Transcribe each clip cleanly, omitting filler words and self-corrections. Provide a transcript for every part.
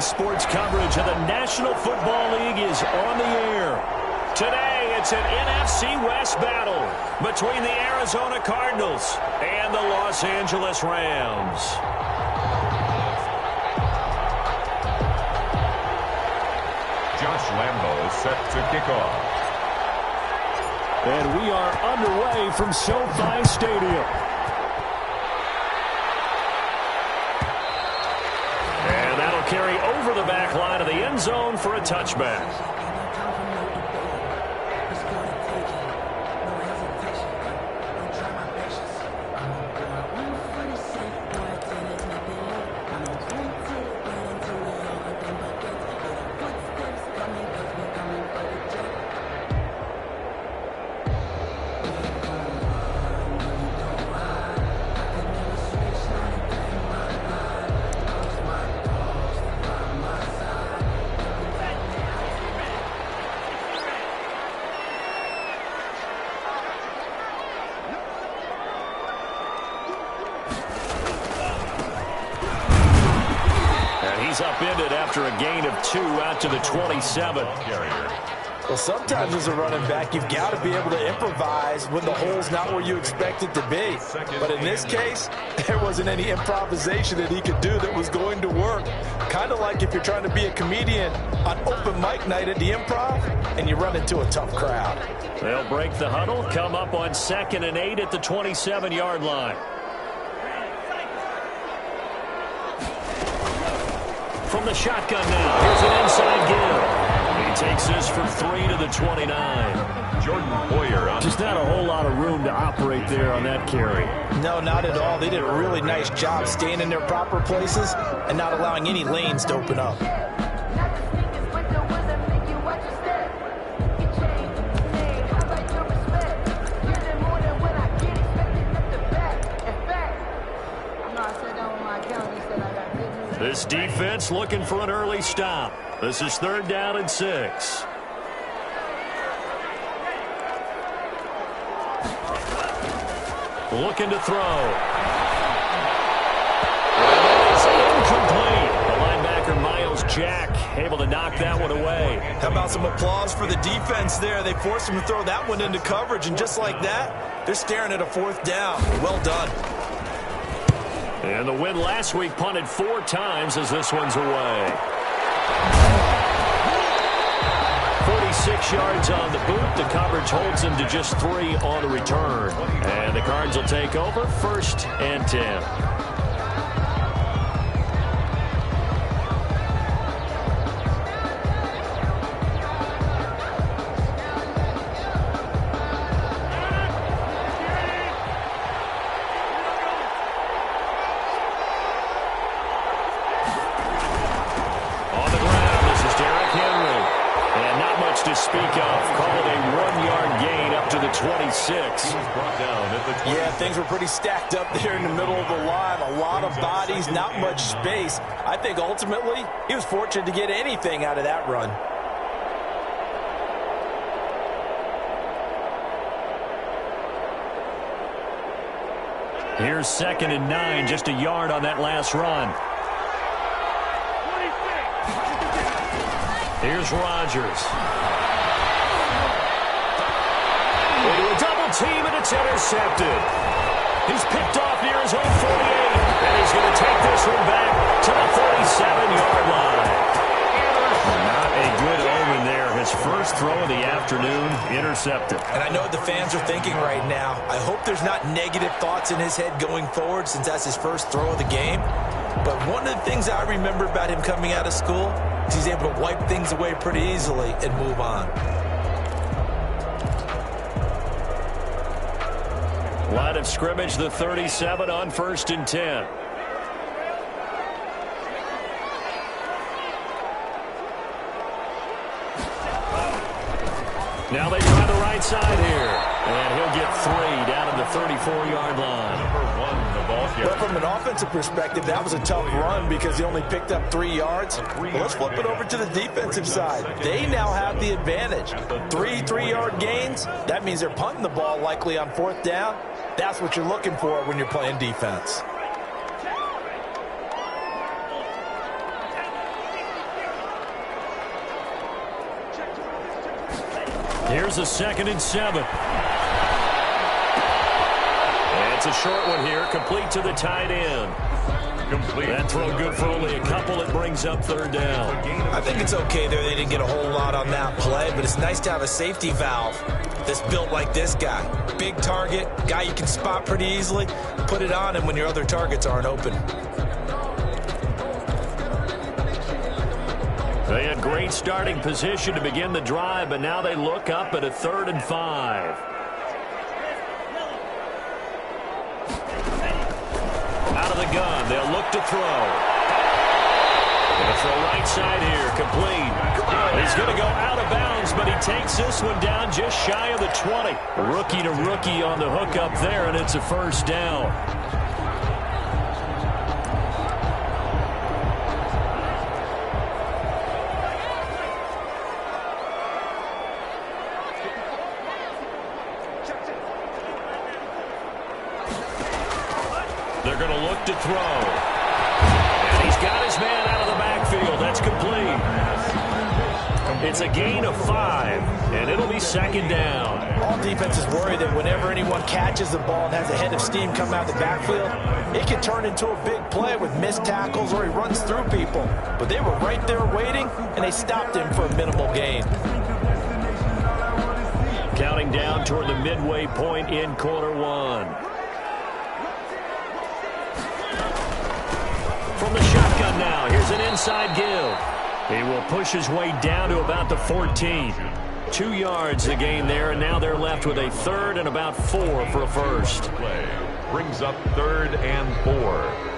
sports coverage of the National Football League is on the air. Today, it's an NFC West battle between the Arizona Cardinals and the Los Angeles Rams. Josh Lambo is set to kick off. And we are underway from SoFi Stadium. And that'll carry over the back line of the end zone for a touchback. He's upended after a gain of 2 out to the 27. Well, sometimes as a running back, you've got to be able to improvise when the hole's not where you expect it to be. But in this case, there wasn't any improvisation that he could do that was going to work. Kind of like if you're trying to be a comedian on open mic night at the Improv and you run into a tough crowd. They'll break the huddle, come up on 2nd and 8 at the 27-yard line. From the shotgun now, here's an inside give. He takes this for 3 to the 29. Jordan Boyer. Just not a whole lot of room to operate there on that carry. No, not at all. They did a really nice job staying in their proper places and not allowing any lanes to open up. This defense looking for an early stop. This is 3rd down and 6. Looking to throw. It's incomplete. The linebacker, Miles Jack, able to knock that one away. How about some applause for the defense there? They forced him to throw that one into coverage, and just like that, they're staring at a 4th down. Well done. And the win last week punted 4 times as this one's away. 46 yards on the boot. The coverage holds him to just 3 on the return. And the Cards will take over 1st and 10. To speak of, call it a 1-yard gain up to the 26. Yeah, things were pretty stacked up there in the middle of the line. A lot of bodies, not much space. I think ultimately he was fortunate to get anything out of that run. Here's 2nd and 9, just a yard on that last run. Here's Rodgers. Into a double team, and it's intercepted. He's picked off near his own 48, and he's going to take this one back to the 37-yard line. Not a good omen there. His first throw of the afternoon, intercepted. And I know what the fans are thinking right now. I hope there's not negative thoughts in his head going forward since that's his first throw of the game. But one of the things I remember about him coming out of school is he's able to wipe things away pretty easily and move on. Line of scrimmage, the 37 on 1st and 10. Now they try the right side here. And he'll get 3 down at the 34-yard line. But from an offensive perspective, that was a tough run because he only picked up 3 yards. Well, let's flip it over to the defensive side. They now have the advantage. 3 3-yard gains. That means they're punting the ball likely on 4th down. That's what you're looking for when you're playing defense. Here's a 2nd and 7. And it's a short one here, complete to the tight end. Complete. That throw good for only a couple. It brings up 3rd down. I think it's okay there. They didn't get a whole lot on that play, but it's nice to have a safety valve that's built like this guy. Big target, guy you can spot pretty easily. Put it on him when your other targets aren't open. They had great starting position to begin the drive, but now they look up at a 3rd and 5. Out of the gun, they'll look to throw. Going to throw right side here, complete. He's going to go out of bounds, but he takes this one down just shy of the 20. Rookie to rookie on the hook up there, and it's a 1st down. They're going to look to throw. And he's got his man out of the backfield. That's complete. It's a gain of 5, and it'll be 2nd down. All defenses worry that whenever anyone catches the ball and has a head of steam come out of the backfield, it can turn into a big play with missed tackles or he runs through people. But they were right there waiting, and they stopped him for a minimal gain. Counting down toward the midway point in quarter 1. From the shotgun now, here's an inside give. He will push his way down to about the 14. 2 yards the gain there, and now they're left with a 3rd and about 4 for a 1st. Play brings up 3rd and 4.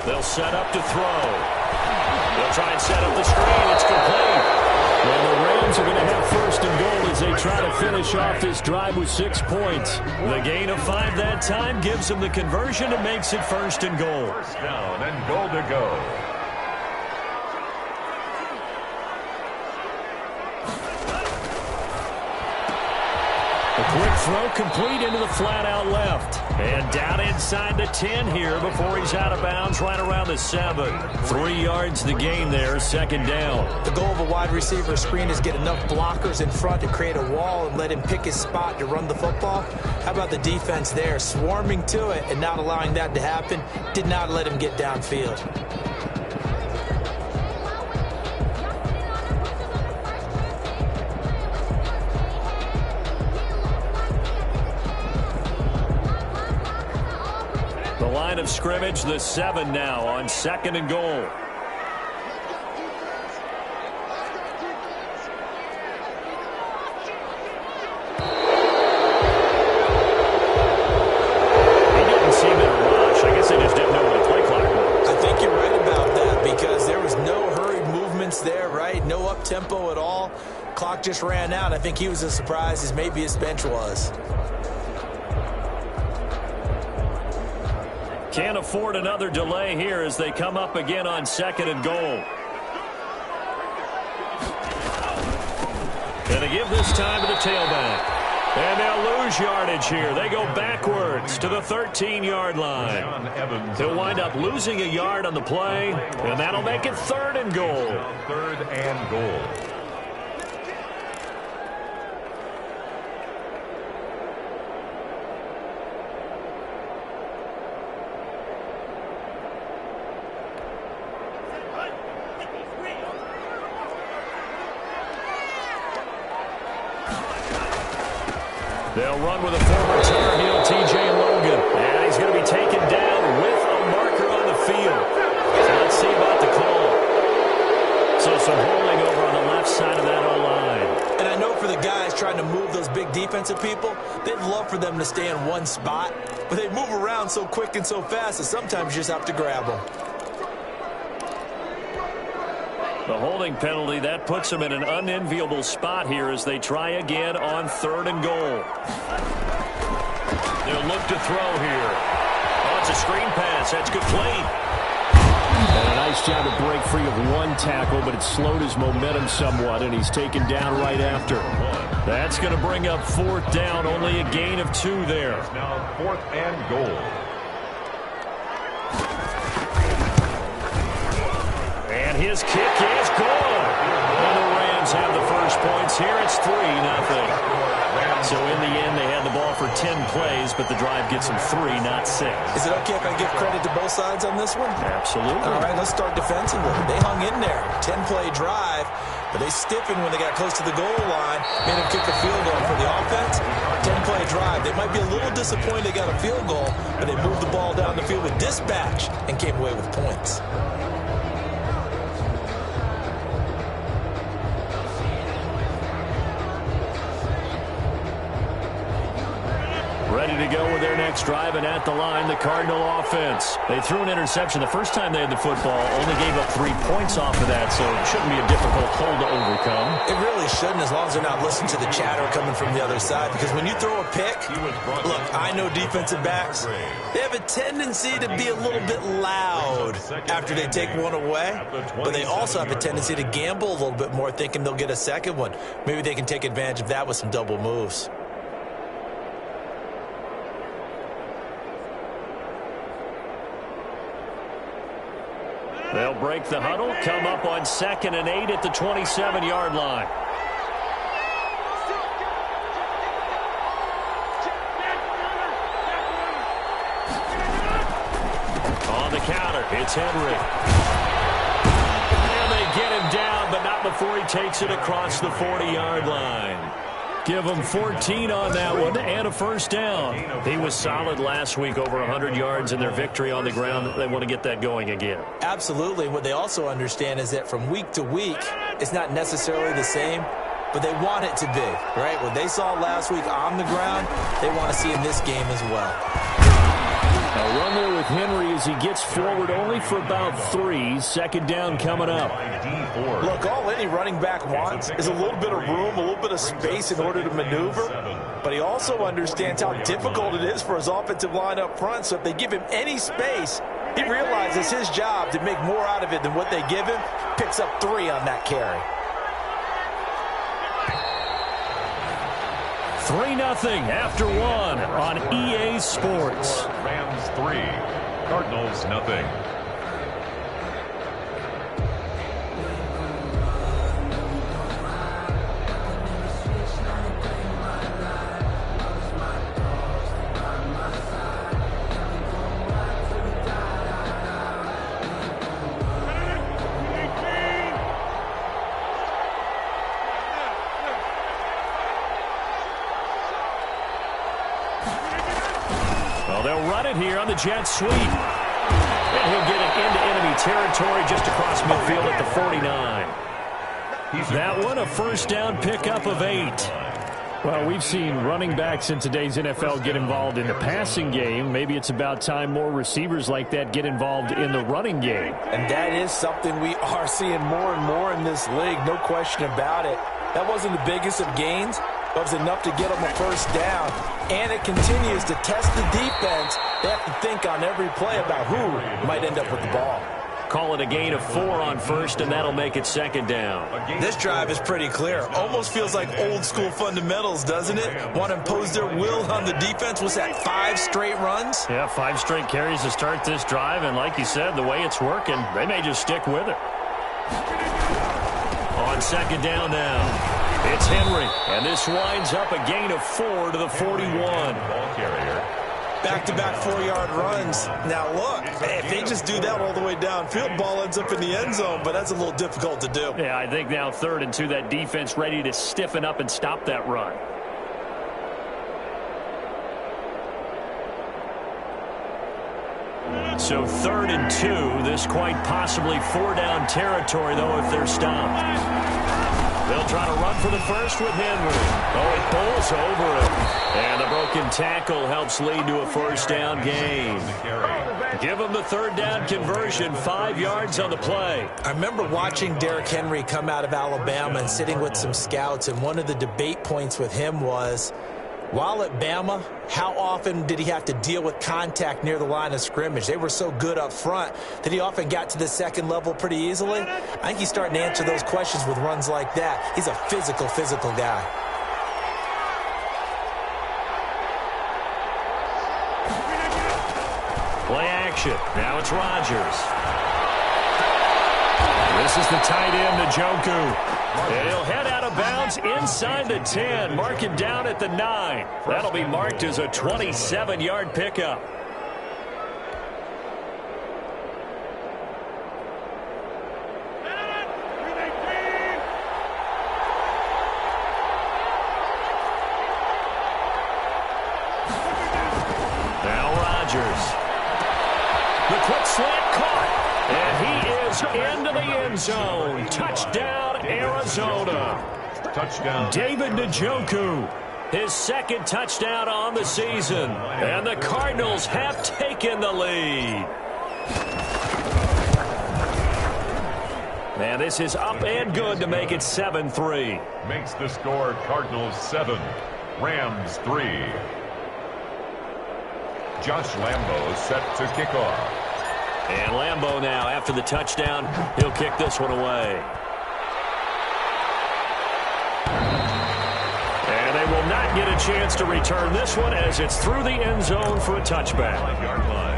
They'll set up to throw. They'll try and set up the screen. It's complete. And the Rams are going to have 1st and goal as they try to finish off this drive with 6 points. The gain of 5 that time gives them the conversion and makes it 1st and goal. 1st down and goal to go. A quick throw complete into the flat out left. And down inside the 10 here before he's out of bounds right around the 7. 3 yards the gain there, 2nd down. The goal of a wide receiver screen is get enough blockers in front to create a wall and let him pick his spot to run the football. How about the defense there, swarming to it and not allowing that to happen? Did not let him get downfield. Line of scrimmage, the 7 now on 2nd and goal. He didn't seem in a rush. I guess they just didn't know what the play clock was. I think you're right about that because there was no hurried movements there, right? No up-tempo at all. Clock just ran out. I think he was as surprised as maybe his bench was. Can't afford another delay here as they come up again on 2nd and goal. Going to give this time to the tailback. And they'll lose yardage here. They go backwards to the 13-yard line. They'll wind up losing a yard on the play, and that'll make it 3rd and goal. 3rd and goal. They'll run with a former Tar Heel, T.J. Logan. And he's going to be taken down with a marker on the field. So let's see about the call. So some holding over on the left side of that O-line. And I know for the guys trying to move those big defensive people, they'd love for them to stay in one spot. But they move around so quick and so fast that sometimes you just have to grab them. The holding penalty, that puts them in an unenviable spot here as they try again on 3rd and goal. They'll look to throw here. Oh, it's a screen pass. That's complete. And a nice job to break free of one tackle, but it slowed his momentum somewhat, and he's taken down right after. That's going to bring up fourth down. Only a gain of 2 there. Now 4th and goal. And his kick is good. And the Rams have the first points here. It's 3-0. So in the end, they had the ball for 10 plays, but the drive gets them 3, not 6. Is it okay if I give credit to both sides on this one? Absolutely. All right, let's start defensively. They hung in there. 10-play drive, but they stiffened when they got close to the goal line, made them kick a field goal. For the offense, 10-play drive. They might be a little disappointed they got a field goal, but they moved the ball down the field with dispatch and came away with points. Ready to go with their next drive, and at the line, the Cardinal offense. They threw an interception the first time they had the football, only gave up 3 points off of that, so it shouldn't be a difficult hole to overcome. It really shouldn't, as long as they're not listening to the chatter coming from the other side, because when you throw a pick, look, I know defensive backs, they have a tendency to be a little bit loud after they take one away, but they also have a tendency to gamble a little bit more, thinking they'll get a second one. Maybe they can take advantage of that with some double moves. They'll break the huddle, come up on 2nd and 8 at the 27-yard line. On the counter, it's Henry. And they get him down, but not before he takes it across the 40-yard line. Give him 14 on that one and a first down. He was solid last week, over 100 yards in their victory on the ground. They want to get that going again. Absolutely. What they also understand is that from week to week, it's not necessarily the same, but they want it to be, right? What they saw last week on the ground, they want to see in this game as well. A run there with Henry as he gets forward only for about 3. 2nd down coming up. Look, all any running back wants is a little bit of room, a little bit of space in order to maneuver. But he also understands how difficult it is for his offensive line up front. So if they give him any space, he realizes his job to make more out of it than what they give him. Picks up 3 on that carry. 3-0 after 1 on EA Sports. Rams 3, Cardinals nothing. They'll run it here on the jet sweep. And he'll get it into enemy territory just across midfield at the 49. That one, a first down pickup of 8. Well, we've seen running backs in today's NFL get involved in the passing game. Maybe it's about time more receivers like that get involved in the running game. And that is something we are seeing more and more in this league, no question about it. That wasn't the biggest of gains, but it was enough to get them a first down. And it continues to test the defense. They have to think on every play about who might end up with the ball. Call it a gain of 4 on first, and that'll make it 2nd down. This drive is pretty clear. Almost feels like old school fundamentals, doesn't it? Want to impose their will on the defense. Was that 5 straight runs? Yeah, 5 straight carries to start this drive, and like you said, the way it's working, they may just stick with it. On 2nd down now. It's Henry, and this winds up a gain of 4 to the 41. Ball carrier. Back-to-back 4-yard runs. Now, look, if they just do that all the way downfield, ball ends up in the end zone, but that's a little difficult to do. Yeah, I think now 3rd and 2, that defense ready to stiffen up and stop that run. So 3rd and 2, this quite possibly 4-down territory, though, if they're stopped. They'll try to run for the first with Henry. Oh, it bowls over him. And the broken tackle helps lead to a first down gain. Give them the 3rd down conversion, 5 yards on the play. I remember watching Derrick Henry come out of Alabama and sitting with some scouts, and one of the debate points with him was, While at Bama, how often did he have to deal with contact near the line of scrimmage? They were so good up front that he often got to the second level pretty easily. I think he's starting to answer those questions with runs like that. He's a physical guy. Play action. Now it's Rodgers. This is the tight end, Njoku. And he'll head out of bounds inside the 10. Mark him down at the 9. That'll be marked as a 27-yard pickup. Now Rodgers. The quick slant caught. And he is into the end zone. Touchdown, Arizona. Touchdown. David Njoku, his second touchdown on the season. And the Cardinals have taken the lead. And this is up and good to make it 7-3. Makes the score Cardinals 7, Rams 3. Josh Lambo set to kick off. And Lambo now, after the touchdown, he'll kick this one away. And they will not get a chance to return this one as it's through the end zone for a touchback. 5-yard line.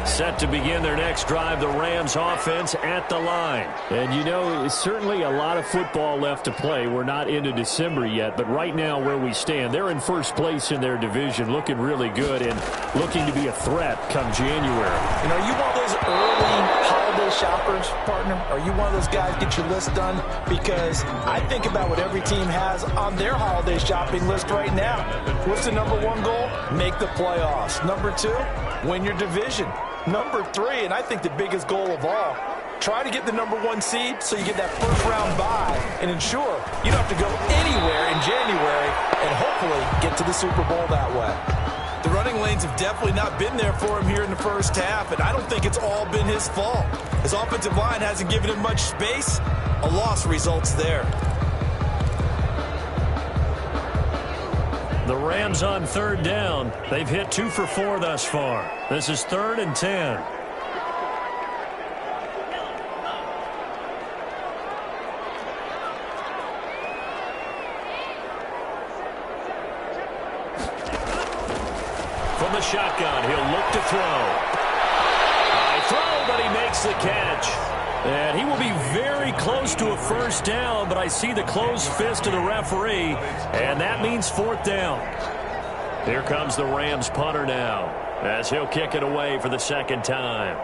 Set to begin their next drive, the Rams offense at the line. And you know, it's certainly a lot of football left to play. We're not into December yet, but right now where we stand, they're in first place in their division, looking really good and looking to be a threat come January. You know, you want those early holiday shoppers, partner? Are you one of those guys get your list done? Because I think about what every team has on their holiday shopping list right now. What's the number one goal? Make the playoffs. Number 2, win your division. Number 3, and I think the biggest goal of all, try to get the number 1 seed so you get that first round bye and ensure you don't have to go anywhere in January and hopefully get to the Super Bowl that way. The running lanes have definitely not been there for him here in the first half, and I don't think it's all been his fault. His offensive line hasn't given him much space. A loss results there. The Rams on third down. They've hit 2 for 4 thus far. This is 3rd and 10. From the shotgun, he'll look to throw. High throw, but he makes the catch. And he will be very close to a first down, but I see the closed fist of the referee, and that means 4th down. Here comes the Rams punter now, as he'll kick it away for the second time.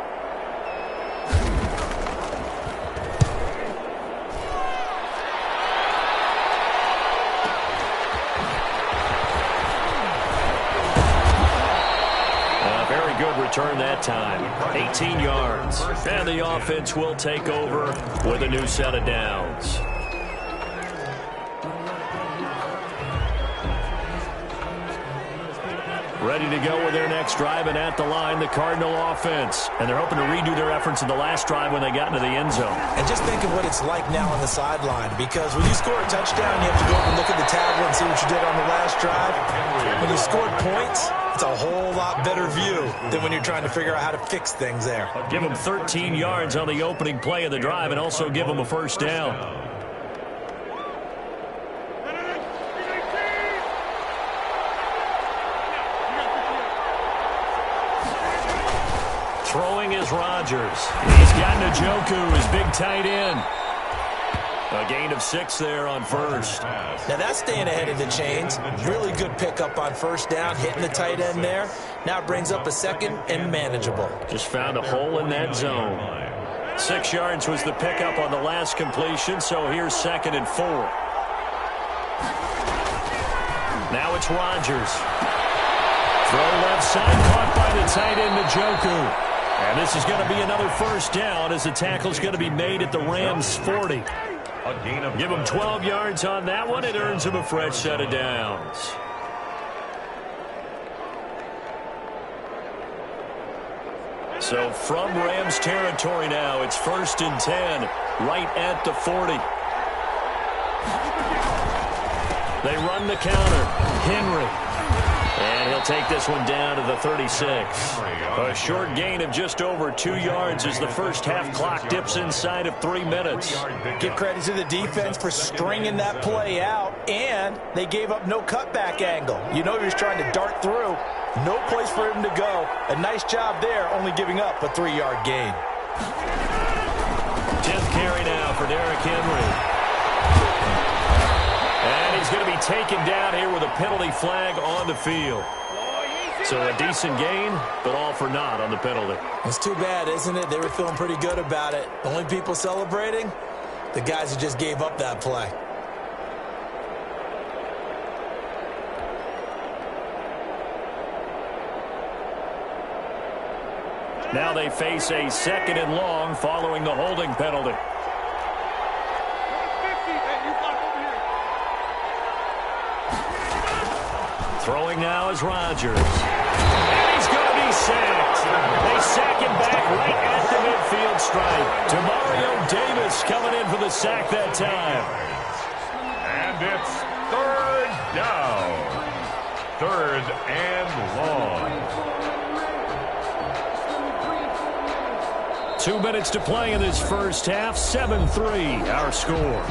Good return that time. 18 yards. And the offense will take over with a new set of downs. Ready to go with their next drive, and at the line, the Cardinal offense. And they're hoping to redo their efforts in the last drive when they got into the end zone. And just think of what it's like now on the sideline, because when you score a touchdown, you have to go up and look at the tablet and see what you did on the last drive. When you scored points, it's a whole lot better view than when you're trying to figure out how to fix things there. Give them 13 yards on the opening play of the drive and also give them a first down. Throwing is Rodgers. He's got Njoku, his big tight end. A gain of 6 there on first. Now that's staying ahead of the chains. Really good pickup on first down, hitting the tight end there. Now it brings up a second and manageable. Just found a hole in that zone. 6 yards was the pickup on the last completion, so here's 2nd and 4. Now it's Rodgers. Throw left side, caught by the tight end Njoku. And this is going to be another first down as the tackle's going to be made at the Rams' 40. A gain of Give him 12 yards on that one. It earns him a fresh set of downs. So from Rams territory now, it's 1st and 10, right at the 40. They run the counter. Henry. And he'll take this one down to the 36. A short gain of just over 2 yards as the first half clock dips inside of 3 minutes. Give credit to the defense for stringing that play out, and they gave up no cutback angle. You know he was trying to dart through. No place for him to go. A nice job there, only giving up a 3-yard gain. 10th carry now for Derrick Henry. And he's going to be taken down here with a penalty flag on the field. So a decent gain, but all for naught on the penalty. It's too bad, isn't it? They were feeling pretty good about it. The only people celebrating, the guys who just gave up that play. Now they face a 2nd and long following the holding penalty. Throwing now is Rodgers. And he's going to be sacked. They sack him back right at the midfield stripe. Demario Davis coming in for the sack that time. And it's 3rd down. 3rd and long. 2 minutes to play in this first half. 7-3 our score.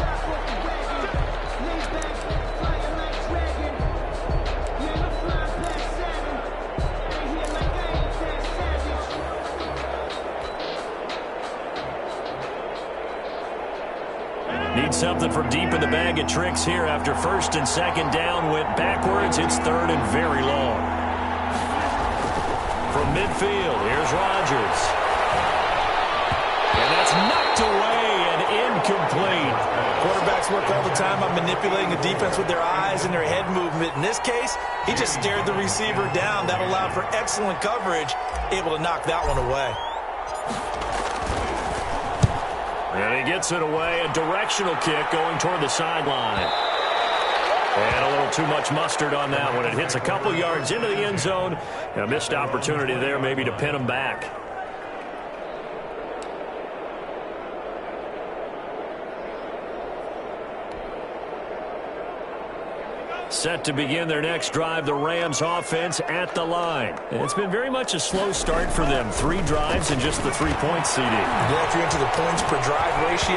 Need something from deep in the bag of tricks here after 1st and 2nd down went backwards. It's 3rd and very long. From midfield, here's Rodgers. And that's knocked away and incomplete. Quarterbacks work all the time on manipulating the defense with their eyes and their head movement. In this case, he just stared the receiver down. That allowed for excellent coverage, able to knock that one away. And he gets it away. A directional kick going toward the sideline. And a little too much mustard on that one. It hits a couple yards into the end zone. A missed opportunity there maybe to pin him back. Set to begin their next drive, the Rams offense at the line. And it's been very much a slow start for them. 3 drives and just the 3-point CD. Well, if you're into the points per drive ratio,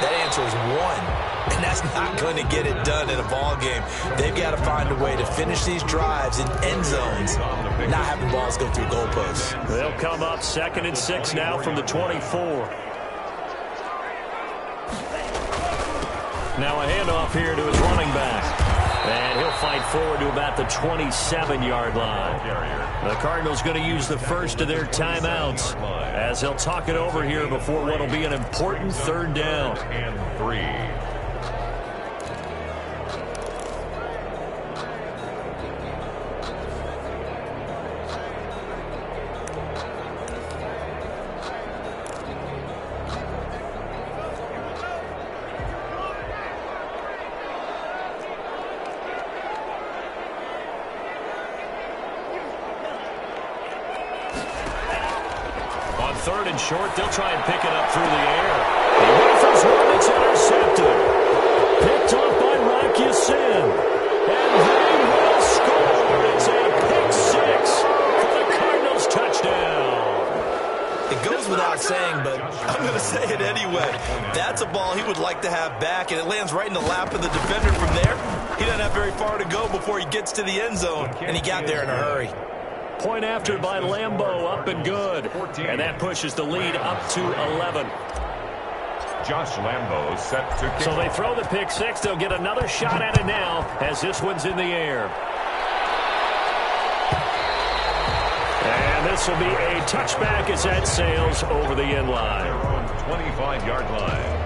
that answer is 1. And that's not going to get it done in a ball game. They've got to find a way to finish these drives in end zones, not having balls go through goalposts. They'll come up 2nd and 6 now from the 24. Now a handoff here to his running back. And he'll fight forward to about the 27-yard line. The Cardinals going to use the first of their timeouts as they'll talk it over here before what will be an important 3rd down. And 3. On 3rd and short, they'll try and pick it up through the air. He rifles one that's intercepted. Picked off by Rocky Sin. And they will score. It's a pick 6 for the Cardinals touchdown. It goes without saying, but I'm going to say it anyway. That's a ball he would like to have back, and it lands right in the lap of the defender from there. He doesn't have very far to go before he gets to the end zone, and he got there in a hurry. Point after by Lambeau, up and good. And that pushes the lead up to 11. Josh Lambeau set to kick. So they throw the pick 6. They'll get another shot at it now as this one's in the air. And this will be a touchback as that sails over the end line. They're on 25-yard line.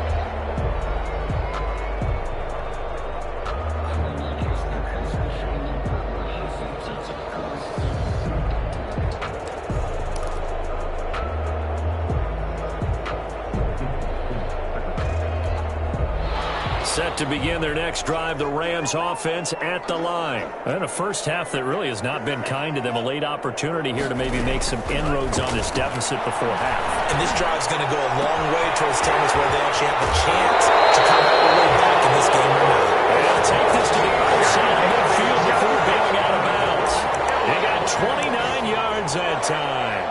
Set to begin their next drive, the Rams offense at the line. And a first half that really has not been kind to them. A late opportunity here to maybe make some inroads on this deficit before half. And this drive's going to go a long way towards telling us whether they actually have a chance to come all the way back in this game or not. They'll take this to the outside of midfield before bailing out of bounds. They got 29 yards that time.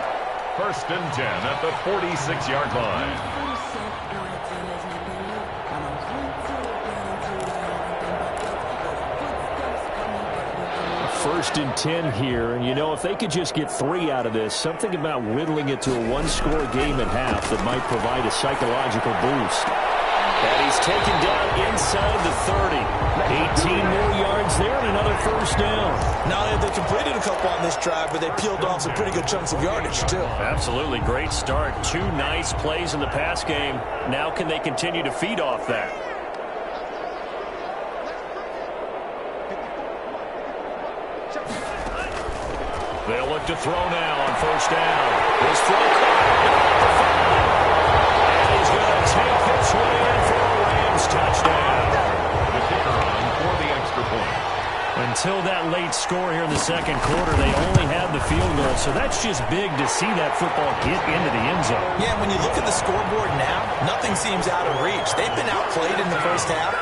1st and 10 at the 46-yard line. 1st and 10 here, and you know, if they could just get 3 out of this, something about whittling it to a one-score game at half that might provide a psychological boost. And he's taken down inside the 30. 18 more yards there and another first down. Not only have they completed a couple on this drive, but they peeled off some pretty good chunks of yardage, too. Absolutely. Great start. 2 nice plays in the pass game. Now can they continue to feed off that? They'll look to throw now on 1st down. This throw at the 5. And he's going to take this one in for a Rams touchdown. The kicker on for the extra point. Until that late score here in the second quarter, they only had the field goal. So that's just big to see that football get into the end zone. Yeah, when you look at the scoreboard now, nothing seems out of reach. They've been outplayed in the first half.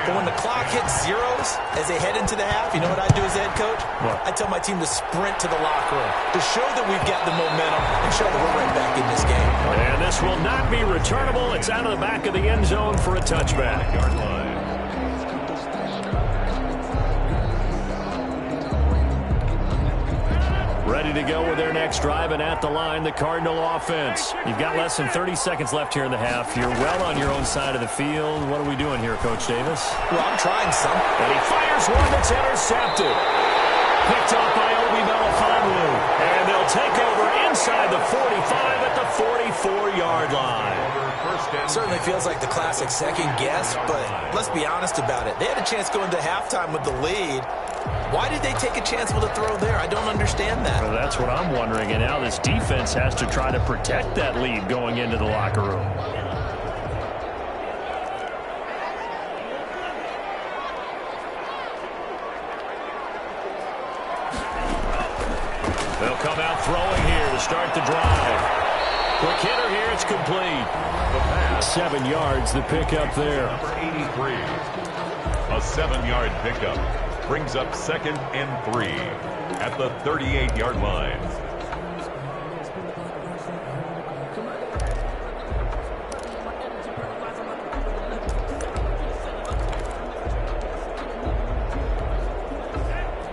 But when the clock hits zeros as they head into the half, you know what I do as the head coach? What? I tell my team to sprint to the locker room to show that we've got the momentum and show that we're right back in this game. And this will not be returnable. It's out of the back of the end zone for a touchback. Yard line. Ready to go with their next drive, and at the line, the Cardinal offense. You've got less than 30 seconds left here in the half. You're well on your own side of the field. What are we doing here, Coach Davis? Well, I'm trying some. And he fires one that's intercepted. Picked up by Obi Melifonwu. And they'll take over inside the 45 at the 44-yard line. Certainly feels like the classic second guess, but let's be honest about it. They had a chance going to halftime with the lead. Why did they take a chance with a throw there? I don't understand that. Well, that's what I'm wondering, and now this defense has to try to protect that lead going into the locker room. They'll come out throwing here to start the drive. Quick hitter here, it's complete. 7 yards, the pickup there. Number 83. A 7-yard pickup. Brings up 2nd and 3 at the 38-yard line.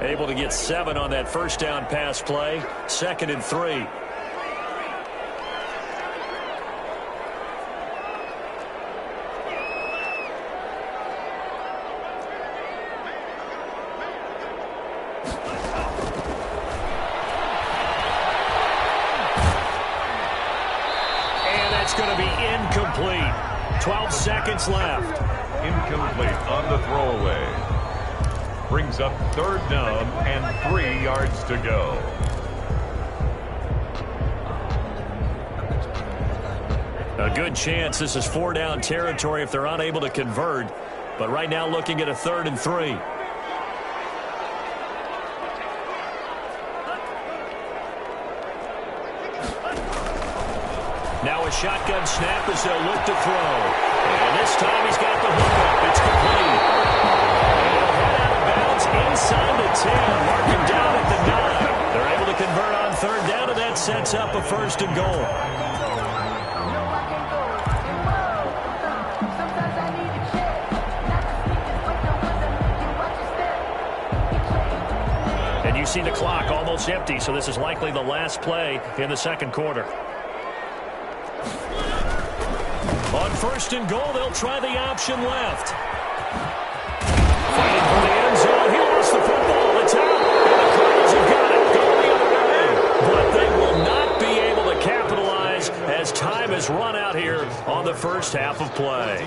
Able to get 7 on that first down pass play. 2nd and 3. Going to be incomplete. 12 seconds left. Incomplete on the throwaway. Brings up 3rd down and 3 yards to go. A good chance this is 4-down territory if they're unable to convert. But right now looking at a 3rd and 3. Now a shotgun snap as they'll look to throw. And this time he's got the hookup. It's complete. And he'll head out of bounds inside the 10. Mark him down at the 9. They're able to convert on 3rd down, and that sets up a 1st and goal. And you see the clock almost empty, so this is likely the last play in the second quarter. On 1st and goal, they'll try the option left. Fighting for the end zone. He lost the football. It's out. And the Cardinals have got it. Going the other way. But they will not be able to capitalize as time has run out here on the first half of play.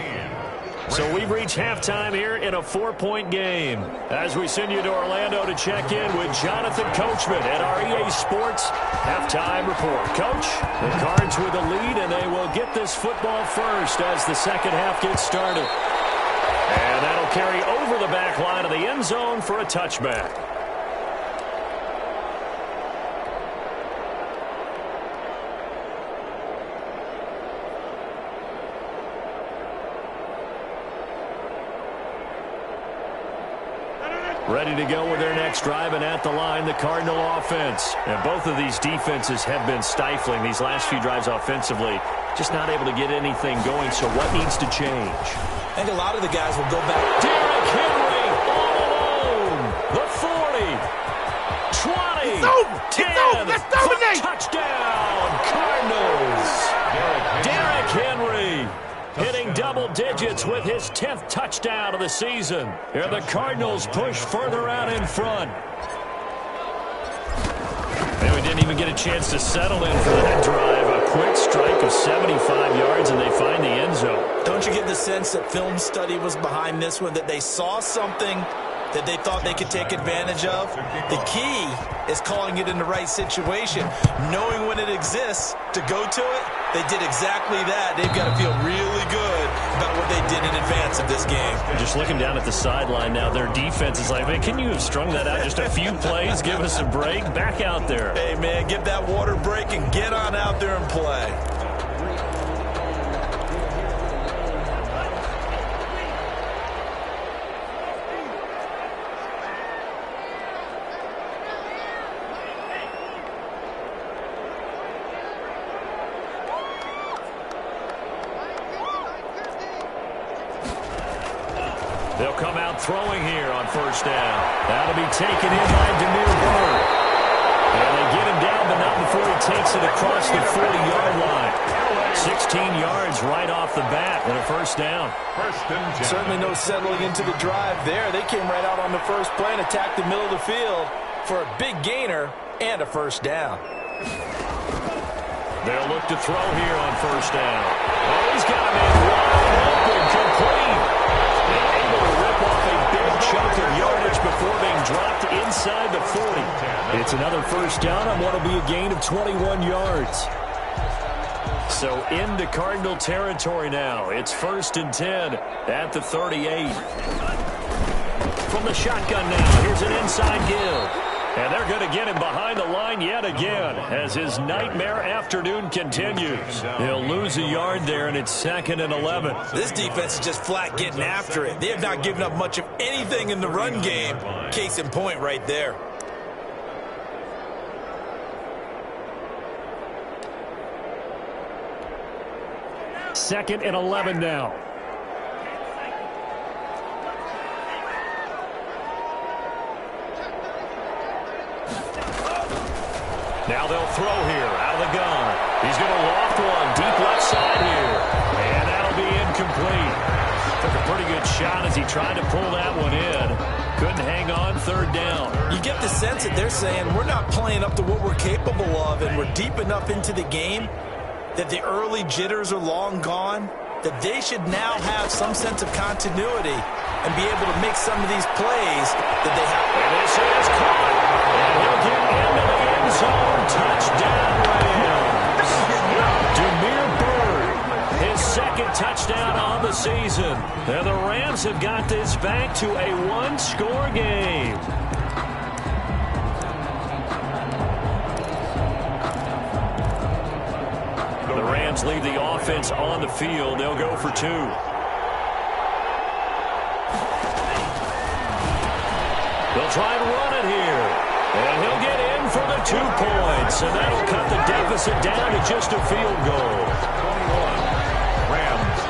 So we've reached halftime here in a 4-point game. As we send you to Orlando to check in with Jonathan Coachman at our EA Sports halftime report. Coach, the Cards with the lead, and they will get this football first as the second half gets started. And that'll carry over the back line of the end zone for a touchback. Ready to go with their next drive, and at the line, the Cardinal offense. And both of these defenses have been stifling these last few drives offensively. Just not able to get anything going, so what needs to change? I think a lot of the guys will go back. Derrick Henry all alone. The 40, 20, it's over. 10, it's over. Let's dominate. Touchdown, Cardinals. Derrick Henry hitting double digits with his 10th touchdown of the season. And the Cardinals push further out in front. And we didn't even get a chance to settle in for that drive. A quick strike of 75 yards, and they find the end zone. Don't you get the sense that film study was behind this one, that they saw something that they thought they could take advantage of? The key is calling it in the right situation, knowing when it exists to go to it. They did exactly that. They've got to feel really good about what they did in advance of this game. Just looking down at the sideline now, their defense is like, man, can you have strung that out just a few plays? Give us a break. Back out there. Hey, man, give that water break and get on out there and play. They'll come out throwing here on first down. That'll be taken in by Demir Bird. And they get him down, but not before he takes it across the 40-yard line. 16 yards right off the bat and a first down. Certainly no settling into the drive there. They came right out on the first play and attacked the middle of the field for a big gainer and a first down. They'll look to throw here on first down. Oh, he's got him in wide open, complete. Able to rip off a big chunk of yardage before being dropped inside the 40. It's another first down on what will be a gain of 21 yards. So into Cardinal territory now. It's 1st and 10 at the 38. From the shotgun now, here's an inside give. And they're going to get him behind the line yet again as his nightmare afternoon continues. He'll lose a yard there, and it's 2nd and 11. This defense is just flat getting after it. They have not given up much of anything in the run game. Case in point right there. Second and 11 now. Now they'll throw here out of the gun. He's going to loft one deep left side here. And that'll be incomplete. Took a pretty good shot as he tried to pull that one in. Couldn't hang on, 3rd down. You get the sense that they're saying we're not playing up to what we're capable of, and we're deep enough into the game that the early jitters are long gone, that they should now have some sense of continuity and be able to make some of these plays that they have. And this is caught. And he'll get into the end zone. Touchdown, Rams. Demir Bird, his 2nd touchdown on the season. And the Rams have got this back to a 1-score game. The Rams leave the offense on the field. They'll go for 2. They'll try and run it here. And he'll get in for the 2 points. And that'll cut the deficit down to just a field goal. 21. Rams,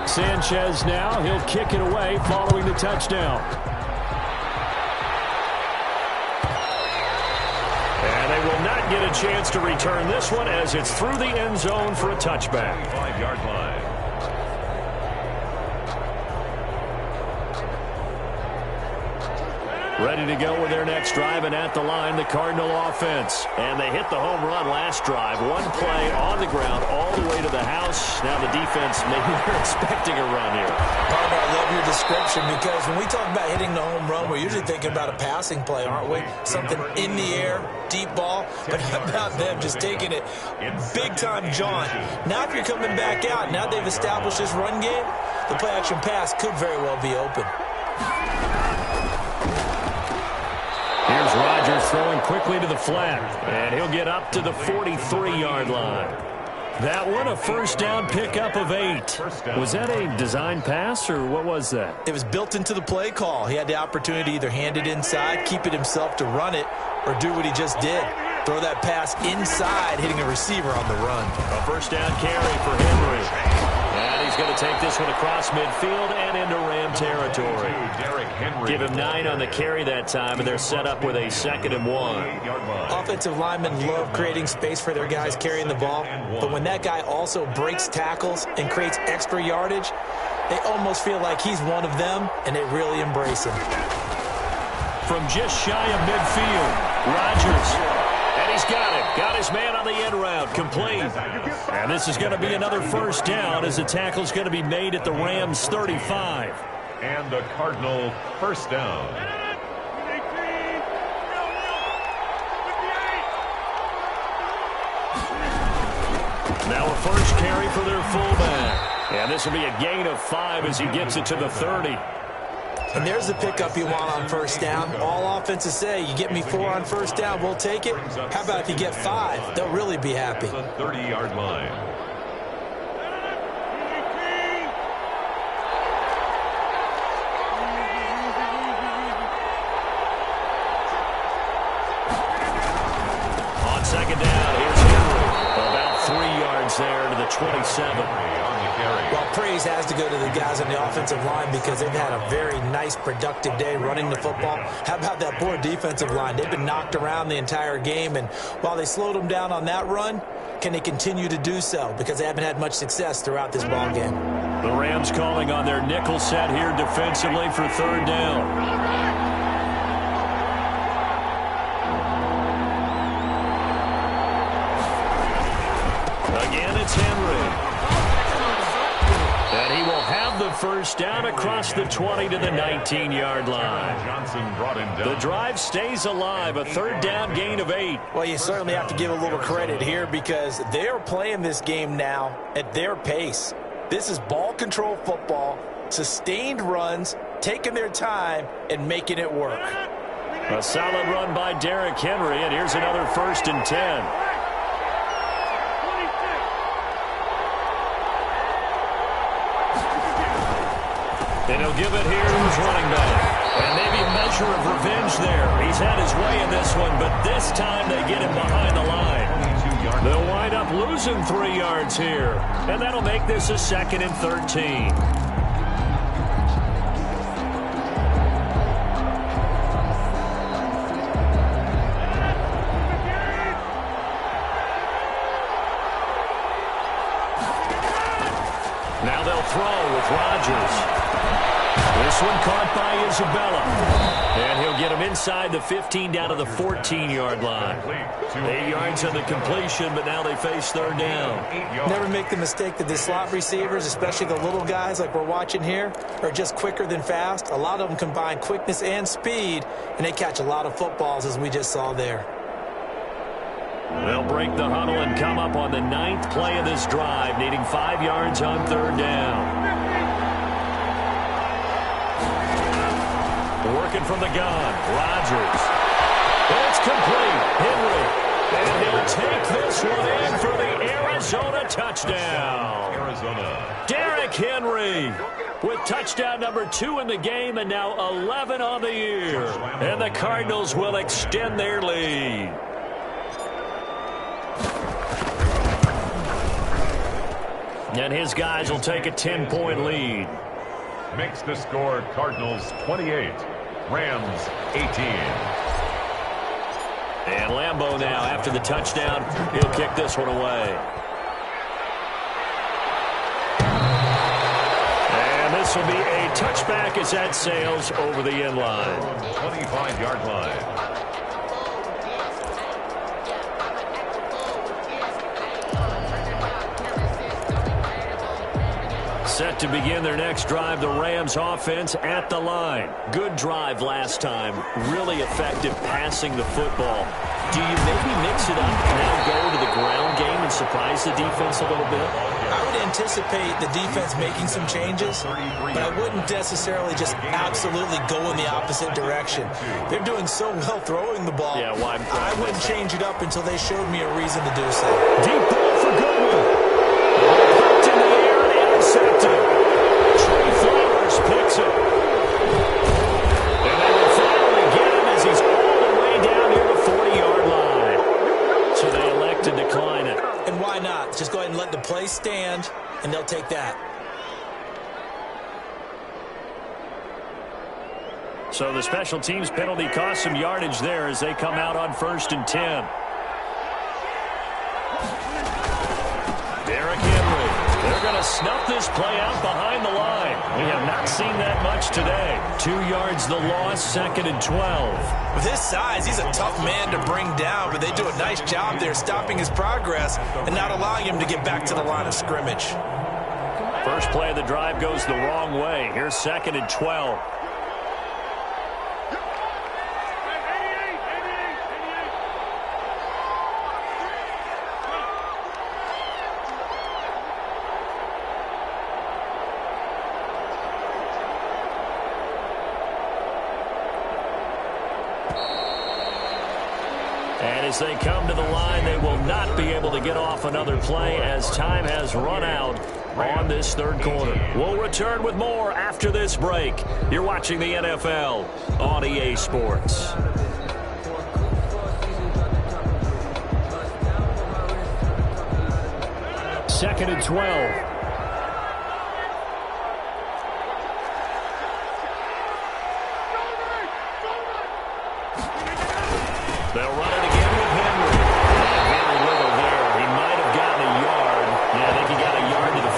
18. Sanchez now. He'll kick it away following the touchdown. And they will not get a chance to return this one as it's through the end zone for a touchback. 5-yard line. Ready to go with their next drive, and at the line, the Cardinal offense. And they hit the home run last drive. One play on the ground all the way to the house. Now the defense, maybe they're expecting a run here. Carter, I love your description, because when we talk about hitting the home run, we're usually thinking about a passing play, aren't we? Something in the air, deep ball. But how about them just taking it big-time jaunt? Now if you're coming back out, now they've established this run game, the play-action pass could very well be open. Here's Rodgers throwing quickly to the flat, and he'll get up to the 43-yard line. That one, a first down pickup of 8. Was that a design pass, or what was that? It was built into the play call. He had the opportunity to either hand it inside, keep it himself to run it, or do what he just did. Throw that pass inside, hitting a receiver on the run. A first down carry for Henry. And he's going to take this one across midfield and into Ram territory. Give him 9 on the carry that time, and they're set up with a 2nd and 1. Offensive linemen love creating space for their guys carrying the ball, but when that guy also breaks tackles and creates extra yardage, they almost feel like he's one of them, and they really embrace him. From just shy of midfield, Rodgers. And he's got it. Got his man on the end route. Complete. And this is going to be another first down as the tackle's going to be made at the Rams' 35. And a Cardinal first down. Now a first carry for their fullback. And this will be a gain of 5 as he gets it to the 30. And there's the pickup you want on first down. All offenses say, you get me 4 on first down, we'll take it. How about if you get 5? They'll really be happy. The 30-yard line. On second down, here's Henry. About 3 yards there to the 27. Well, praise has to go to the guys on the offensive line, because they've had a very nice, productive day running the football. How about that poor defensive line? They've been knocked around the entire game, and while they slowed them down on that run, can they continue to do so? Because they haven't had much success throughout this ball game. The Rams calling on their nickel set here defensively for 3rd down. Again, it's Henry. And he will have the first down across the 20 to the 19-yard line. Johnson brought him down. The drive stays alive, a 3rd down gain of 8. Well, you certainly have to give a little credit here, because they're playing this game now at their pace. This is ball control football, sustained runs, taking their time, and making it work. A solid run by Derrick Henry, and here's another 1st and 10. And he'll give it here to his running back. And maybe a measure of revenge there. He's had his way in this one, but this time they get him behind the line. They'll wind up losing 3 yards here. And that'll make this a 2nd and 13. Now they'll throw with Rodgers. This one caught by Isabella. And he'll get him inside the 15 down to the 14-yard line. 8 yards on the completion, but now they face 3rd down. Never make the mistake that the slot receivers, especially the little guys like we're watching here, are just quicker than fast. A lot of them combine quickness and speed, and they catch a lot of footballs, as we just saw there. They'll break the huddle and come up on the 9th play of this drive, needing 5 yards on 3rd down. Working from the gun, Rodgers. It's complete. Henry. And he'll take this one in for the Arizona touchdown. Derrick Henry with touchdown number 2 in the game, and now 11 on the year. And the Cardinals will extend their lead. And his guys will take a 10-point lead. Makes the score Cardinals 28, Rams 18. And Lambeau now, after the touchdown, he'll kick this one away. And this will be a touchback as that sails over the end line. 25-yard line. Set to begin their next drive, the Rams offense at the line. Good drive last time. Really effective passing the football. Do you maybe mix it up and now go to the ground game and surprise the defense a little bit? I would anticipate the defense making some changes, but I wouldn't necessarily just absolutely go in the opposite direction. They're doing so well throwing the ball. Yeah, why? I wouldn't change it up until they showed me a reason to do so. Deep ball for Goodwin. Hooked in the air and intercepted. Trey Flowers picks it. And they will finally get him as he's all the way down near the 40-yard line. So they elect to decline it. And why not? Just go ahead and let the play stand, and they'll take that. So the special teams penalty cost some yardage there as they come out on 1st and 10. Derrick Henry. They're going to snuff this play out behind the line. We have not seen that much today. 2 yards the loss, 2nd and 12. With his size, he's a tough man to bring down, but they do a nice job there stopping his progress and not allowing him to get back to the line of scrimmage. First play of the drive goes the wrong way. Here's 2nd and 12. And as they come to the line, they will not be able to get off another play as time has run out on this 3rd quarter. We'll return with more after this break. You're watching the NFL on EA Sports. Second and 12. They'll run it again with Henry. And very little there. He might have gotten a yard. Yeah, I think he got a yard to the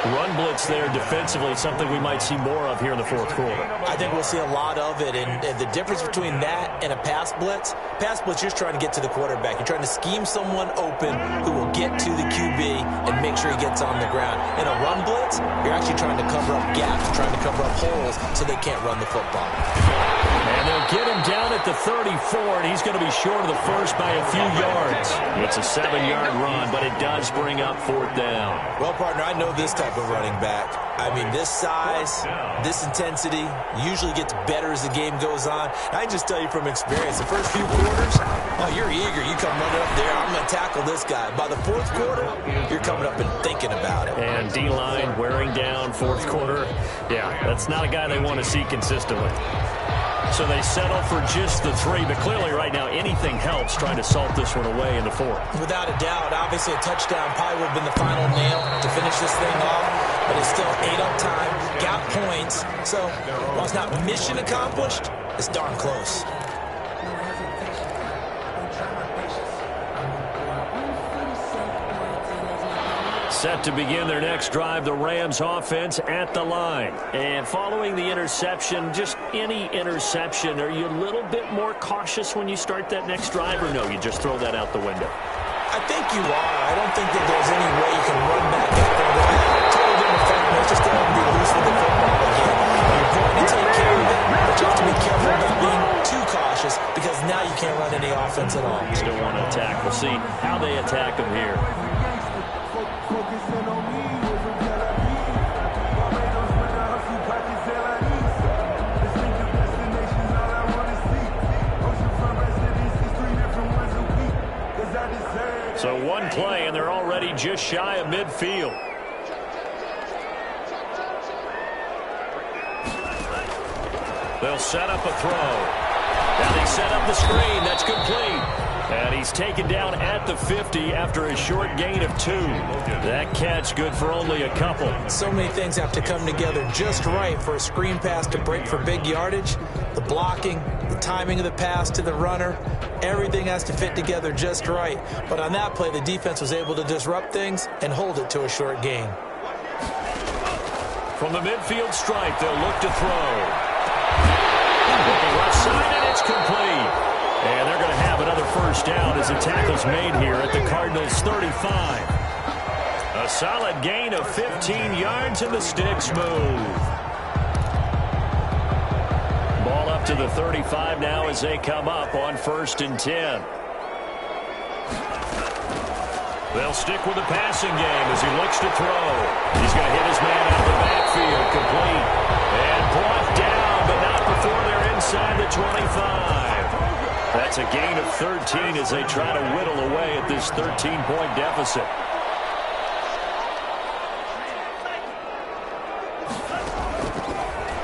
41. Run blitz there defensively, something we might see more of here in the 4th quarter. I think we'll see a lot of it, and the difference between that and a pass blitz, you're just trying to get to the quarterback. You're trying to scheme someone open who will get to the QB and make sure he gets on the ground. In a run blitz, you're actually trying to cover up gaps, trying to cover up holes so they can't run the football. And they'll get him down at the 34, and he's going to be short of the first by a few yards. It's a 7-yard run, but it does bring up 4th down. Well, partner, I know this type of running back. I mean, this size, this intensity usually gets better as the game goes on. I just tell you from experience, the first few quarters, oh, you're eager. You come running up there, I'm going to tackle this guy. By the 4th quarter, you're coming up and thinking about it. And D-line wearing down 4th quarter. Yeah, that's not a guy they want to see consistently. So they settle for just the 3, but clearly right now anything helps trying to salt this one away in the 4th. Without a doubt, obviously a touchdown probably would have been the final nail to finish this thing off, but it's still ate up time, got points, so while it's not mission accomplished, it's darn close. Set to begin their next drive, the Rams offense at the line. And following the interception, just any interception, are you a little bit more cautious when you start that next drive, or no, you just throw that out the window? I think you are. I don't think that there's any way you can run back up and go, totally different effect. It's just going to be loose with the football again. You're going to take care of it, but you have to be careful about being too cautious because now you can't run any offense at all. Still want to attack. We'll see how they attack them here. So one play, and they're already just shy of midfield. They'll set up a throw. Now they set up the screen. That's complete. And he's taken down at the 50 after a short gain of 2. That catch good for only a couple. So many things have to come together just right for a screen pass to break for big yardage. The blocking, the timing of the pass to the runner, everything has to fit together just right. But on that play, the defense was able to disrupt things and hold it to a short gain. From the midfield stripe, they'll look to throw. Looking left side, and it's complete. And they're going to have another first down as the tackle's made here at the Cardinals' 35. A solid gain of 15 yards, and the sticks move. Ball up to the 35 now as they come up on 1st and 10. They'll stick with the passing game as he looks to throw. He's going to hit his man out of the backfield, complete. And brought down, but not before they're inside the 25. That's a gain of 13 as they try to whittle away at this 13-point deficit.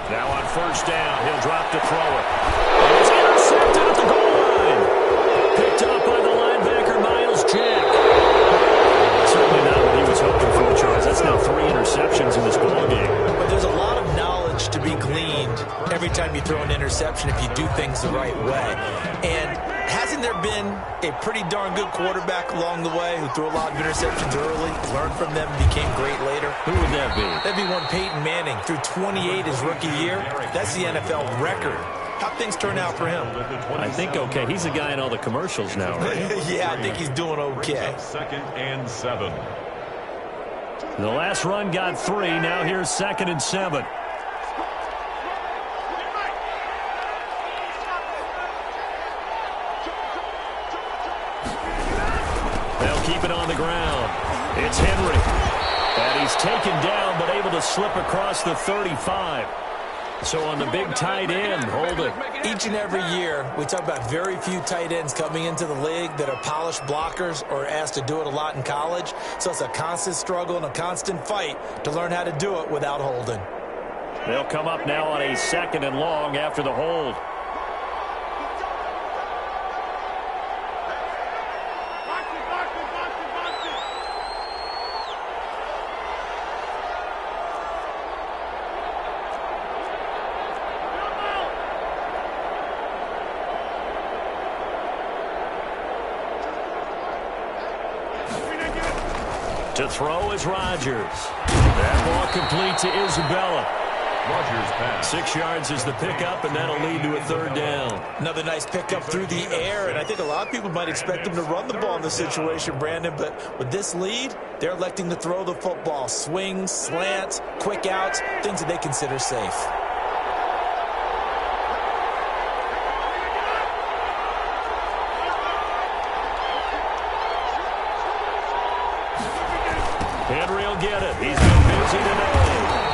Now on 1st down, he'll drop to throw it. And it's intercepted at the goal line. Picked up by the linebacker, Miles Jack. Certainly not what he was hoping for, Charles. That's now 3 interceptions in this ballgame. But there's a lot of knowledge to be gleaned every time you throw an interception if you do things the right way. And hasn't there been a pretty darn good quarterback along the way who threw a lot of interceptions early, learned from them, and became great later? Who would that be? That'd be one Peyton Manning. Threw 28 his rookie year. That's the NFL record. How'd things turn out for him? I think okay. He's the guy in all the commercials now, right? Yeah, I think he's doing okay. 2nd and 7. The last run got 3. Now here's 2nd and 7. They'll keep it on the ground. It's Henry. And he's taken down, but able to slip across the 35. So on the big tight end, hold it. Each and every year, we talk about very few tight ends coming into the league that are polished blockers or asked to do it a lot in college. So it's a constant struggle and a constant fight to learn how to do it without holding. They'll come up now on a 2nd and long after the hold. To throw is Rodgers. That ball complete to Isabella. Rodgers pass. 6 yards is the pickup, and that'll lead to a 3rd down. Another nice pickup through the air, and I think a lot of people might expect him to run the ball in this situation, Brandon, but with this lead, they're electing to throw the football. Swings, slants, quick outs, things that they consider safe. Henry will get it. He's been busy today.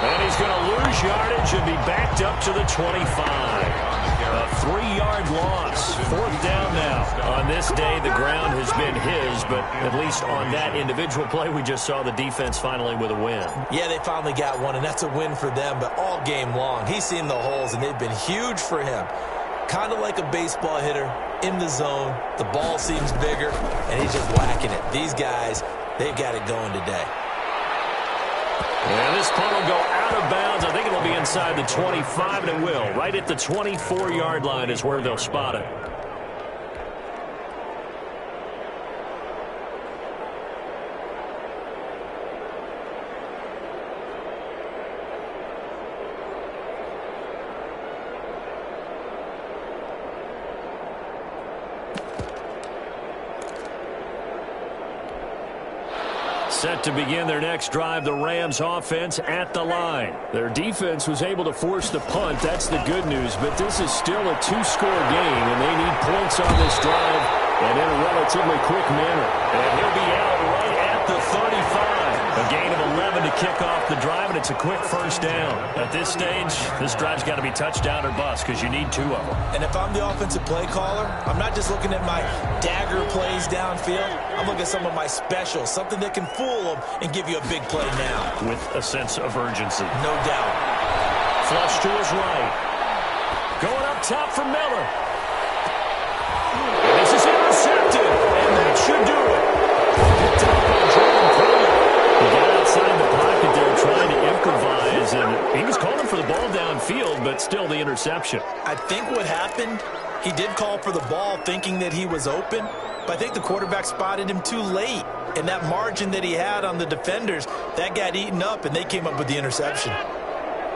And he's going to lose yardage and be backed up to the 25. A 3-yard loss. 4th down now. On this day, the ground has been his, but at least on that individual play, we just saw the defense finally with a win. Yeah, they finally got one, and that's a win for them, but all game long, he's seen the holes, and they've been huge for him. Kind of like a baseball hitter in the zone. The ball seems bigger, and he's just whacking it. These guys, they've got it going today. And this punt will go out of bounds. I think it'll be inside the 25, and it will. Right at the 24-yard line is where they'll spot it. Set to begin their next drive, the Rams offense at the line. Their defense was able to force the punt. That's the good news, but this is still a 2-score game, and they need points on this drive and in a relatively quick manner. And he'll be out right at the 35. A gain of 11 to kick off the drive, and it's a quick first down. At this stage, this drive's got to be touchdown or bust because you need 2 of them. And if I'm the offensive play caller, I'm not just looking at my dagger plays downfield. I'm looking at some of my specials, something that can fool them and give you a big play now. With a sense of urgency. No doubt. Flush to his right. Going up top for Miller. And this is intercepted, and that should do it. Picked up by Jordan Poole. He got outside the pocket there trying to improvise, and he was calling for the ball downfield, but still the interception. I think what happened, he did call for the ball thinking that he was open, but I think the quarterback spotted him too late. And that margin that he had on the defenders, that got eaten up, and they came up with the interception.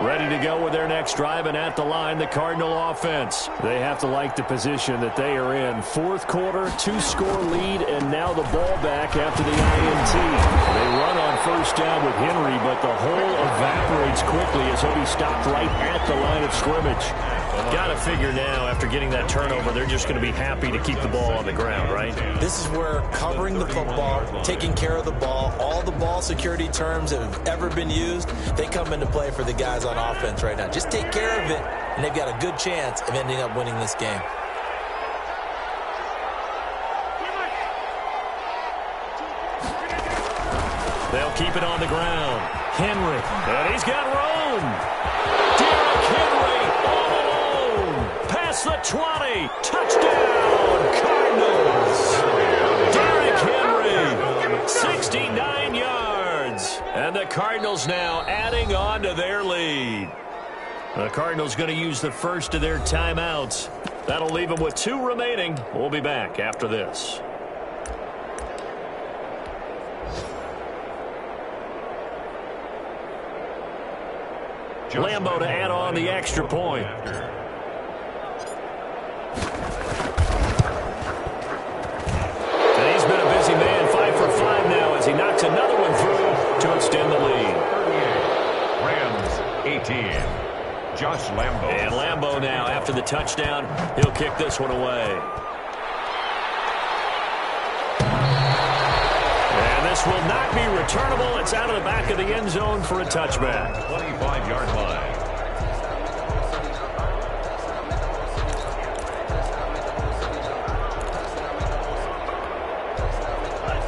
Ready to go with their next drive, and at the line, the Cardinal offense. They have to like the position that they are in. Fourth quarter, 2-score lead, and now the ball back after the INT. They run on first down with Henry, but the hole evaporates quickly as he'll be stopped right at the line of scrimmage. Got to figure now, after getting that turnover, they're just going to be happy to keep the ball on the ground, right? This is where covering the football, taking care of the ball, all the ball security terms that have ever been used, they come into play for the guys on offense right now. Just take care of it, and they've got a good chance of ending up winning this game. They'll keep it on the ground. Henry, and he's got room. Derrick Henry all alone. Past the 20. Touchdown, Cardinals. Derrick Henry, 69 yards. And the Cardinals now adding on to their lead. The Cardinals going to use the first of their timeouts. That'll leave them with 2 remaining. We'll be back after this. Lambo to add on the extra point. And he's been a busy man, 5 for 5 now as he knocks another one through to extend the lead. Rams 18. Josh Lambo. And Lambo now, after the touchdown, he'll kick this one away. And this will not be returnable. It's out of the back of the end zone for a touchback. 25-yard line.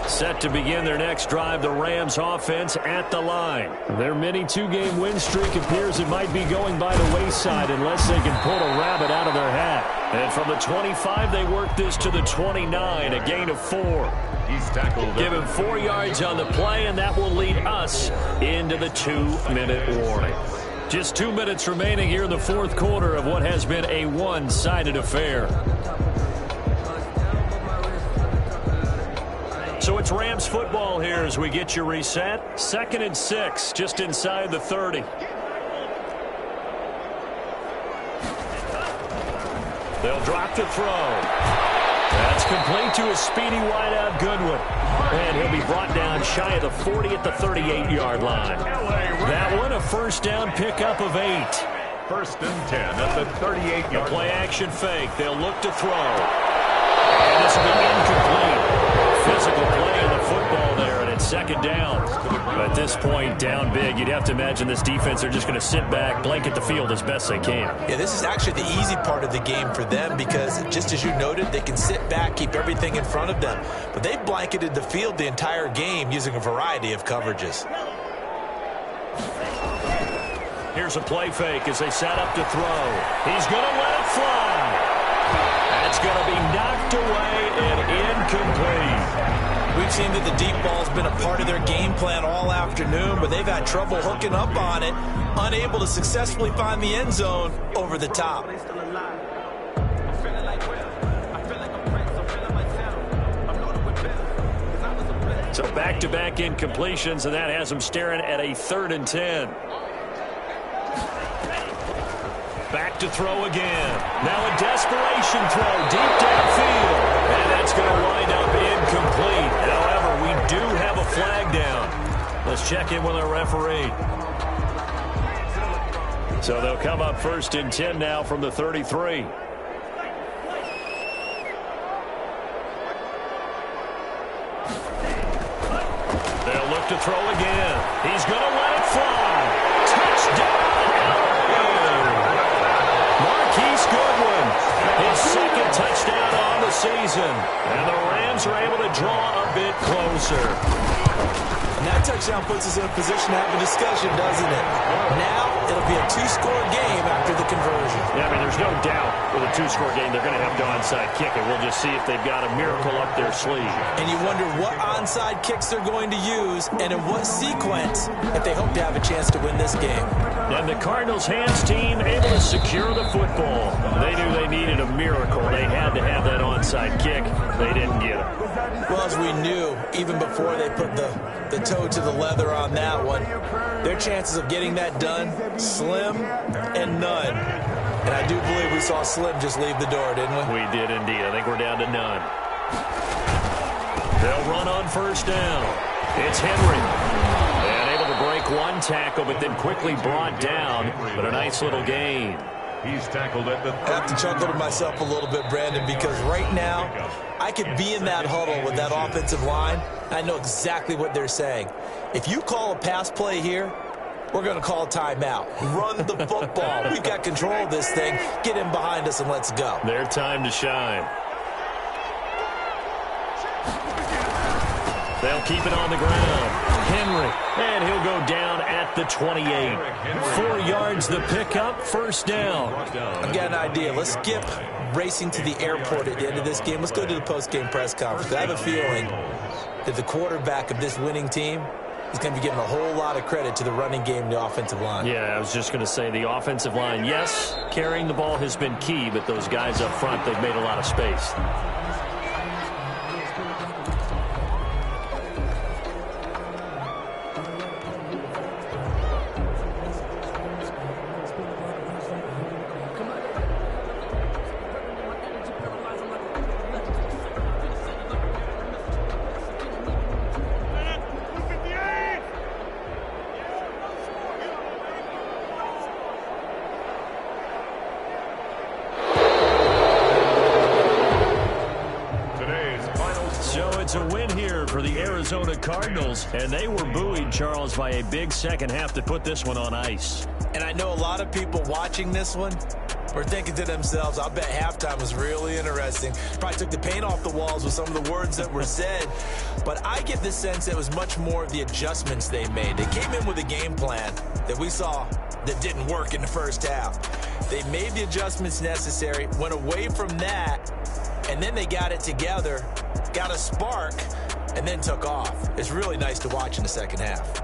Set to begin their next drive, the Rams offense at the line. Their mini 2-game win streak appears it might be going by the wayside unless they can pull a rabbit out of their hat. And from the 25, they work this to the 29, a gain of 4. He's tackled. Give him 4 yards on the play, and that will lead us into the 2-minute warning. Just 2 minutes remaining here in the fourth quarter of what has been a one-sided affair. So it's Rams football here as we get you reset. 2nd and 6, just inside the 30. They'll drop to throw. That's complete to a speedy wideout Goodwin. And he'll be brought down shy of the 40 at the 38-yard line. That one a first down pickup of 8. 1st and 10 at the 38-yard play action fake. They'll look to throw. And this will be incomplete. Physical play of the football there, and it's 2nd down. But at this point, down big, you'd have to imagine this defense are just going to sit back, blanket the field as best they can. Yeah, this is actually the easy part of the game for them because, just as you noted, they can sit back, keep everything in front of them. But they've blanketed the field the entire game using a variety of coverages. Here's a play fake as they set up to throw. He's going to let it fly. That's going to be knocked away and incomplete. We've seen that the deep ball's been a part of their game plan all afternoon, but they've had trouble hooking up on it, unable to successfully find the end zone over the top. So back-to-back incompletions, and that has them staring at a 3rd and 10. Back to throw again. Now a desperation throw deep downfield. And that's going to wind up incomplete. However, we do have a flag down. Let's check in with our referee. So they'll come up 1st and 10 now from the 33. They'll look to throw again. He's going to let it fly. Touchdown! Goodwin, his 2nd touchdown on the season. And the Rams are able to draw a bit closer. And that touchdown puts us in a position to have a discussion, doesn't it? Now it'll be a 2-score game after the conversion. Yeah, I mean, there's no doubt with a 2-score game they're going to have to onside kick it. We'll just see if they've got a miracle up their sleeve. And you wonder what onside kicks they're going to use and in what sequence if they hope to have a chance to win this game. And the Cardinals' hands team able to secure the football. They knew they needed a miracle. They they had to have that onside kick. They didn't get it. Well, as we knew, even before they put the toe to the leather on that one, their chances of getting that done, slim and none. And I do believe we saw Slim just leave the door, didn't we? We did indeed. I think we're down to none. They'll run on first down. It's Henry. And able to break one tackle, but then quickly brought down. But a nice little gain. He's tackled at the 30. I have to chuckle to myself a little bit, Brandon, because right now I could be in that huddle with that offensive line. I know exactly what they're saying. If you call a pass play here, we're going to call a timeout. Run the football. We've got control of this thing. Get in behind us and let's go. Their time to shine. They'll keep it on the ground. Henry. And he'll go down at the 28. 4 yards the pickup. First down. I've got an idea. Let's skip racing to the airport at the end of this game. Let's go to the post-game press conference. I have a feeling that the quarterback of this winning team is going to be giving a whole lot of credit to the running game and the offensive line. Yeah, I was just going to say the offensive line, yes, carrying the ball has been key, but those guys up front, they've made a lot of space. It's a win here for the Arizona Cardinals, and they were buoyed, Charles, by a big second half to put this one on ice. And I know a lot of people watching this one were thinking to themselves, I bet halftime was really interesting. Probably took the paint off the walls with some of the words that were said. But I get the sense it was much more of the adjustments they made. They came in with a game plan that we saw that didn't work in the first half. They made the adjustments necessary, went away from that, and then they got it together, got a spark, and then took off. It's really nice to watch in the second half.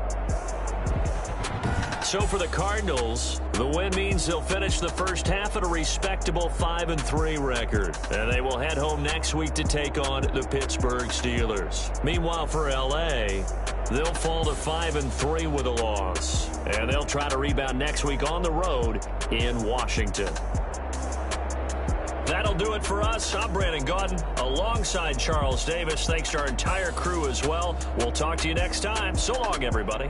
So for the Cardinals, the win means they'll finish the first half at a respectable 5-3 record. And they will head home next week to take on the Pittsburgh Steelers. Meanwhile, for L.A., they'll fall to 5-3 with a loss. And they'll try to rebound next week on the road in Washington. That'll do it for us. I'm Brandon Gaudin alongside Charles Davis. Thanks to our entire crew as well. We'll talk to you next time. So long, everybody.